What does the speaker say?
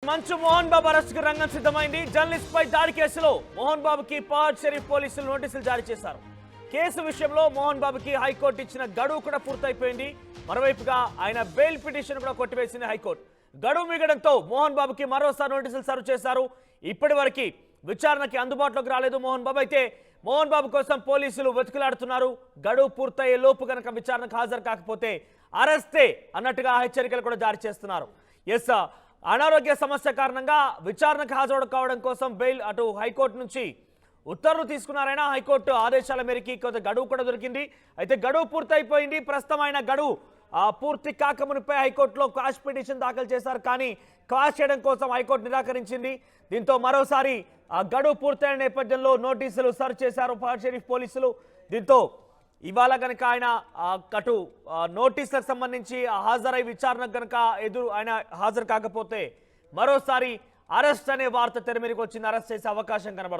మంచు మోహన్ బాబు అరెస్టుకు రంగం సిద్ధమైంది. జర్నలిస్ట్ పై దాడి కేసులో మోహన్ బాబుకి పార్ట్ షరీఫ్ పోలీసులు నోటీసులు జారీ చేశారు. కేసు విషయంలో మోహన్ బాబుకి హైకోర్టు ఇచ్చిన గడువు కూడా పూర్తయిపోయింది. మరోవైపుగా ఆయన బెయిల్ పిటిషన్ కూడా కొట్టివేసింది హైకోర్టు. గడువు మిగడంతో మోహన్ బాబుకి మరోసారి నోటీసులు సర్వ్ చేశారు. ఇప్పటివరకు విచారణకి అందుబాటులోకి రాలేదు మోహన్ బాబు. అయితే మోహన్ బాబు కోసం పోలీసులు వెతుకులాడుతున్నారు. గడువు పూర్తయ్యే లోపు గనక విచారణకు హాజరు కాకపోతే అరెస్టే అన్నట్టుగా హెచ్చరికలు కూడా జారీ చేస్తున్నారు. ఎస్, అనారోగ్య సమస్య కారణంగా విచారణకు హాజరు కావడం కోసం బెయిల్ అటు హైకోర్టు నుంచి ఉత్తర్వులు తీసుకున్నారైనా హైకోర్టు ఆదేశాల మేరకు కొంత గడువు కూడా దొరికింది. అయితే గడువు పూర్తయిపోయింది. ప్రస్తుతం ఆయన గడువు పూర్తి కాకమునిపై హైకోర్టులో క్వాష్ పిటిషన్ దాఖలు చేశారు. కానీ క్వాష్ చేయడం కోసం హైకోర్టు నిరాకరించింది. దీంతో మరోసారి గడువు పూర్తయిన నేపథ్యంలో నోటీసులు సర్వ్ చేశారు పార్ట్ షరీఫ్ పోలీసులు. దీంతో ఇవాళ కనుక ఆయన అటు నోటీసులకు సంబంధించి హాజరై విచారణకు కనుక ఆయన హాజరు కాకపోతే మరోసారి అరెస్ట్ అనే వార్త తెర మీదకి వచ్చింది. అరెస్ట్ చేసే అవకాశం కనబడుతుంది.